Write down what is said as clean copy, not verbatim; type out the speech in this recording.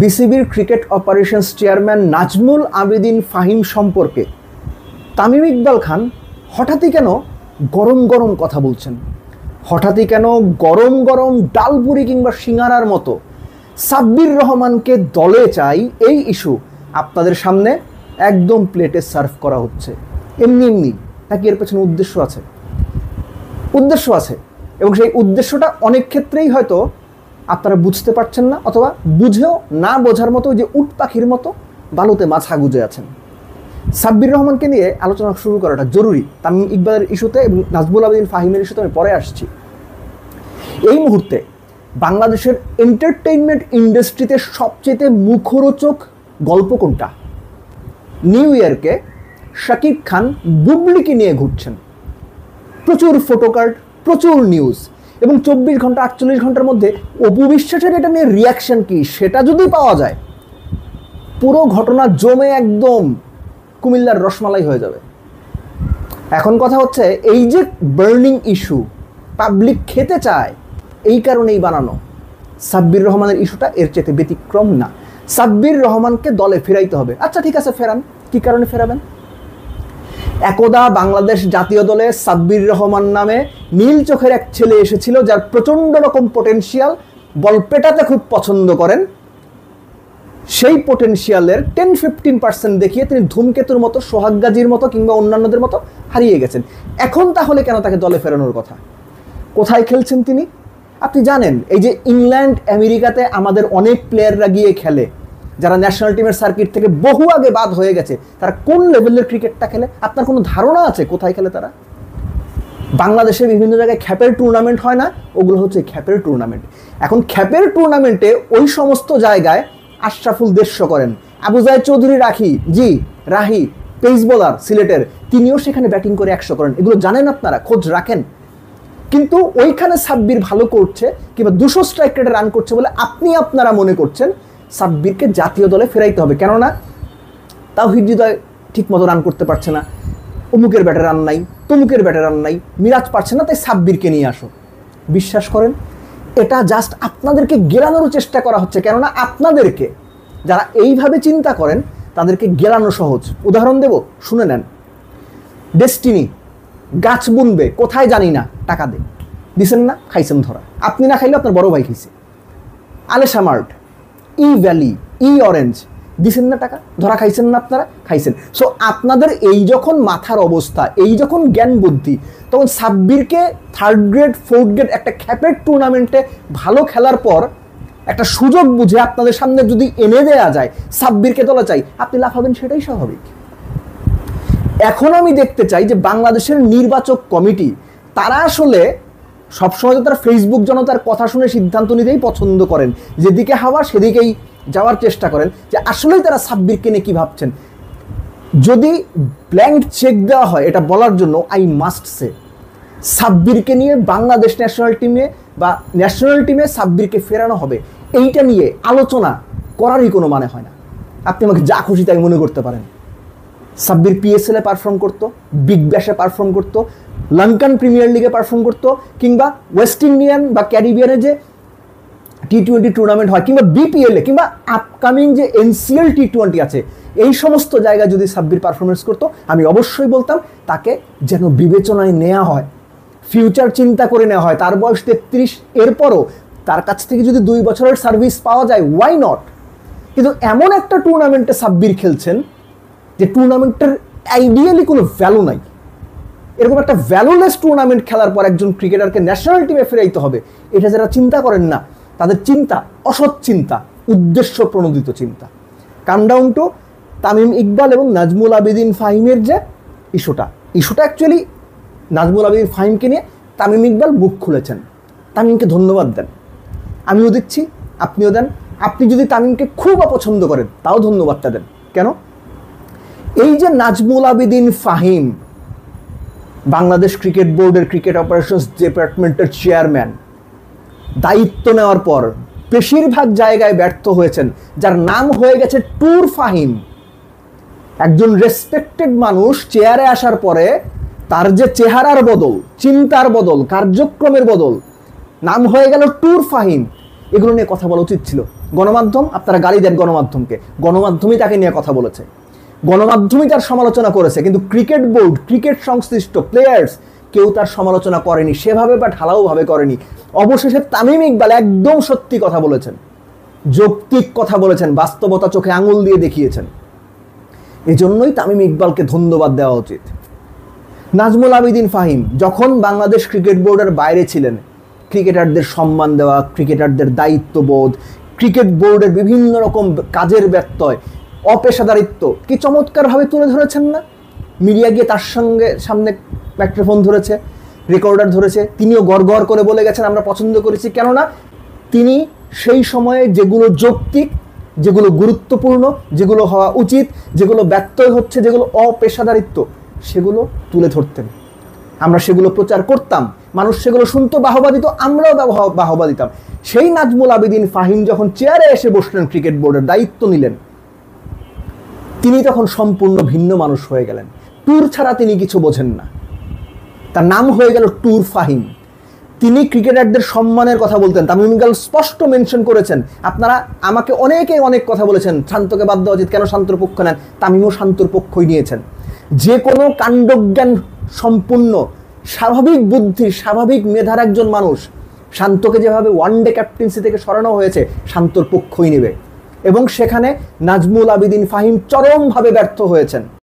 বিসিবির cricket operations chairman Nazmul Abedin Fahim সম্পর্কে তামিম ইকবাল খান হঠাৎই কেন গরম গরম কথা বলছেন, হঠাৎই কেন গরম গরম ডালপুরি কিংবা সিঙ্গারার মতো সাব্বির রহমানকে দলে চাই এই ইস্যু আপনাদের সামনে একদম প্লেটে সার্ভ করা হচ্ছে এমনি এমনি, নাকি এর পেছনে উদ্দেশ্য আছে? উদ্দেশ্য আছে, এবং সেই উদ্দেশ্যটা অনেক ক্ষেত্রেই হয়তো আপনারা বুঝতে পারছেন না, অথবা বুঝেও না বোঝার মতো যে উট পাখির মতো বালুতে মাথা গুঁজে আছেন। সাব্বির রহমানকে নিয়ে আলোচনা শুরু করাটা জরুরি। তামিম ইকবালের ইস্যুতে এবং নাজমুল আবেদিন ফাহিমের ইস্যুতে আমি পরে আসছি। এই মুহূর্তে বাংলাদেশের এন্টারটেইনমেন্ট ইন্ডাস্ট্রিতে সবচেয়ে মুখরোচক গল্প কোনটা? নিউ ইয়ারকে শাকিব খান বুবলিকে নিয়ে ঘুরছেন, প্রচুর ফটোকার্ড, প্রচুর নিউজ, এবং 24 ঘন্টা 48 ঘন্টার মধ্যে অপু বিশ্বাসের এটা নিয়ে রিয়াকশন কি সেটা যদি পাওয়া যায়, পুরো ঘটনা জমে একদম কুমিল্লার রসমালাই হয়ে যাবে। এখন কথা হচ্ছে, এই যে বার্নিং ইস্যু পাবলিক খেতে চায়, এই কারণেই বানানো। সাব্বির রহমানের ইস্যুটা এর চেয়ে ব্যতিক্রম না। সাব্বির রহমানকে দলে ফেরাইতে হবে। আচ্ছা ঠিক আছে, ফেরান। কি কারণে ফেরাবেন? একদা বাংলাদেশ জাতীয় দলে সাব্বির রহমান নামে নীল চোখের এক ছেলে এসেছিল, যার প্রচণ্ড রকম পোটেনশিয়াল, বল পেটাতে খুব পছন্দ করেন। সেই পোটেনশিয়ালের 10-15% দেখিয়ে তিনি ধূমকেতুর মতো, সোহাগ গাজীর মতো কিংবা অন্যান্যদের মতো হারিয়ে গেছেন। এখন তাহলে কেন তাকে দলে ফেরানোর কথা? কোথায় খেলছেন তিনি? আপনি জানেন, এই যে ইংল্যান্ড আমেরিকাতে আমাদের অনেক প্লেয়াররা গিয়ে খেলে, যারা ন্যাশনাল টিমের সার্কিট থেকে বহু আগে বাদ হয়ে গেছে, তারা কোন লেভেলের ক্রিকেটটা খেলে? আপনার কোনো ধারণা আছে কোথায় খেলে তারা? বাংলাদেশে বিভিন্ন জায়গায় খ্যাপের টুর্নামেন্ট হয় না, ওগুলো হচ্ছে খ্যাপের টুর্নামেন্ট। এখন খ্যাপের টুর্নামেন্টে ওই সমস্ত জায়গায় আশরাফুল দেড়শো করেন, আবু জায়েদ চৌধুরী রাহি পেস বোলার সিলেটের, তিনিও সেখানে ব্যাটিং করে 100 করেন। এগুলো জানেন আপনারা, খোঁজ রাখেন। কিন্তু ওইখানে সাব্বির ভালো করছে কিংবা 200 স্ট্রাইক রেটে রান করছে বলে আপনারা মনে করছেন সাব্বিরকে জাতীয় দলে ফেরাইতে হবে। কেননা তাওহিদ হৃদয় ঠিক মতো রান করতে পারছে না, অমুকের ব্যাটে রান নাই, তমুকের ব্যাটে রান নাই, মিরাজ পারছে না, তাই সাব্বিরকে নিয়ে আসো। বিশ্বাস করেন, এটা জাস্ট আপনাদেরকে গেলানোর চেষ্টা করা হচ্ছে। কেননা আপনাদেরকে যারা এইভাবে চিন্তা করেন তাদেরকে গেলানো সহজ। উদাহরণ দেব, শুনে নেন। ডেস্টিনি গাছ বুনবে কোথায় জানি না, টাকা দে, দিছেন না, খাইছেন ধরা। আপনি না খাইলে আপনার বড় ভাই খাইছে। আলেশা মার্ট, ই ভ্যালি, ই অরেঞ্জ, দিছেন না টাকা, ধরা খাইছেন না, আপনারা খাইছেন। সো আপনাদের এই যখন মাথার অবস্থা, এই যখন জ্ঞান বুদ্ধি, তখন সাব্বিরকে 3rd গ্রেড 4th গ্রেড একটা খ্যাপের টুর্নামেন্টে ভালো খেলার পর একটা সুযোগ বুঝে আপনাদের সামনে যদি এনে দেয়া যায়, সাব্বিরকে দলে চাই, আপনি লাফাবেন, সেটাই স্বাভাবিক। এখন আমি দেখতে চাই যে বাংলাদেশের নির্বাচক কমিটি, তারা আসলে সবসময় তো তারা ফেসবুক জনতার কথা শুনে সিদ্ধান্ত নিতেই পছন্দ করেন, যেদিকে হাওয়া সেদিকেই যাওয়ার চেষ্টা করেন, যে আসলেই তারা সাব্বিরকে নিয়ে কী ভাবছেন। যদি ব্ল্যাঙ্ক চেক দেওয়া হয় এটা বলার জন্য, আই মাস্ট সে, সাব্বিরকে নিয়ে বাংলাদেশ ন্যাশনাল টিমে সাব্বিরকে ফেরানো হবে, এইটা নিয়ে আলোচনা করারই কোনো মানে হয় না। আপনি আমাকে যা খুশি তাই মনে করতে পারেন। সাব্বির পিএসএলে পারফর্ম করতো, বিগ ব্যাশে পারফর্ম করতো, লঙ্কান প্রিমিয়ার লিগে পারফর্ম করতো, কিংবা ওয়েস্ট ইন্ডিয়ান বা ক্যারিবিয়ানে যে T20 টুর্নামেন্ট হয়, কিংবা বিপিএলে, কিংবা আপকামিং যে NCL T20 আছে, এই সমস্ত জায়গায় যদি সাব্বির পারফরমেন্স করতো, আমি অবশ্যই বলতাম তাকে যেন বিবেচনায় নেওয়া হয়, ফিউচার চিন্তা করে নেওয়া হয়। তার বয়স 33, এরপরও তার কাছ থেকে যদি 2 বছরের সার্ভিস পাওয়া যায়, ওয়াই নট? কিন্তু এমন একটা টুর্নামেন্টে সাব্বির খেলছেন যে টুর্নামেন্টের আইডিয়ালি কোনো ভ্যালু নাই। এরকম একটা ভ্যালুলেস টুর্নামেন্ট খেলার পর একজন ক্রিকেটারকে ন্যাশনাল টিমে ফেরাইতে হবে, এটা যারা চিন্তা করেন না, তাদের চিন্তা অসৎ চিন্তা, উদ্দেশ্য প্রণোদিত চিন্তা। কাম ডাউন টু তামিম ইকবাল এবং নাজমুল আবেদিন ফাহিমের যে ইস্যুটা অ্যাকচুয়ালি নাজমুল আবেদিন ফাহিমকে নিয়ে তামিম ইকবাল মুখ খুলেছেন। তামিমকে ধন্যবাদ দেন, আমিও দিচ্ছি, আপনিও দেন। আপনি যদি তামিমকে খুব অপছন্দ করেন, তাও ধন্যবাদটা দেন। কেন? এই যে নাজমুল আবেদিন ফাহিম বাংলাদেশ ক্রিকেট বোর্ডের ক্রিকেট অপারেশনস ডিপার্টমেন্টের চেয়ারম্যান, দায়িত্ব নেওয়ার পর বেশিরভাগ জায়গায় ব্যর্থ হয়েছেন, যার নাম হয়ে গেছে ট্যুর ফাহিম। একজন রেসপেক্টেড মানুষ চেয়ারে আসার পরে তার যে চেহারার বদল, চিন্তার বদল, কার্যক্রমের বদল, নাম হয়ে গেল ট্যুর ফাহিম। এগুলো নিয়ে কথা বলা উচিত ছিল। গণমাধ্যম, আপনারা গালি দেন গণমাধ্যমকে, গণমাধ্যমই তাকে নিয়ে কথা বলেছে, গণমাধ্যমই তার সমালোচনা করেছে, কিন্তু ক্রিকেট বোর্ড, ক্রিকেট সংশ্লিষ্ট প্লেয়ার্স কেউ তার সমালোচনা করেনি সেভাবে বা ঢালাওভাবে করেনি। অবশেষে তামিম ইকবাল একদম সত্যি কথা বলেছেন, যৌক্তিক কথা বলেছেন, বাস্তবতা চোখে আঙুল দিয়ে দেখিয়েছেন। এজন্যই তামিম ইকবালকে ধন্যবাদ দেওয়া উচিত। নাজমুল আবেদিন ফাহিম যখন বাংলাদেশ ক্রিকেট বোর্ডের বাইরে ছিলেন, ক্রিকেটারদের সম্মান দেওয়া, ক্রিকেটারদের দায়িত্ববোধ, ক্রিকেট বোর্ডের বিভিন্ন রকম কাজের ব্যত্যয়, অপেশাদারিত্ব কি চমৎকারভাবে তুলে ধরেছেন না? মিডিয়া গিয়ে তার সামনে মাইক্রোফোন ধরেছে, রেকর্ডার ধরেছে, তিনিও গড় করে বলে গেছেন আমরা পছন্দ করেছি। কেননা তিনি সেই সময়ে যেগুলো যৌক্তিক, যেগুলো গুরুত্বপূর্ণ, যেগুলো হওয়া উচিত, যেগুলো ব্যত্যয় হচ্ছে, যেগুলো অপেশাদারিত্ব, সেগুলো তুলে ধরতেন। আমরা সেগুলো প্রচার করতাম, মানুষ সেগুলো শুনতো, বাহবা দিত, আমরাও বাহবা দিতাম। সেই নাজমুল আবেদিন ফাহিম যখন চেয়ারে এসে বসলেন, ক্রিকেট বোর্ডের দায়িত্ব নিলেন, তিনি তখন সম্পূর্ণ ভিন্ন মানুষ হয়ে গেলেন। ট্যুর ছাড়া তিনি কিছু বোঝেন না, তার নাম হয়ে গেল ট্যুর ফাহিম। তিনি ক্রিকেটারদের সম্মানের কথা বলতেন। তামিম ইকবাল স্পষ্ট মেনশন করেছেন, আপনারা আমাকে অনেক কথা বলেছেন শান্তকে বাদ দেওয়া উচিত, কেন শান্তর পক্ষ নেন? তামিমও শান্তর পক্ষই নিয়েছেন। যে কোনো কাণ্ডজ্ঞান সম্পূর্ণ, স্বাভাবিক বুদ্ধির, স্বাভাবিক মেধার একজন মানুষ শান্তকে যেভাবে ওয়ানডে ক্যাপ্টেন্সি থেকে সরানো হয়েছে, শান্তর পক্ষই নেবে। এবং সেখানে নাজমুল আবেদিন ফাহিম চরমভাবে ব্যর্থ হয়েছেন।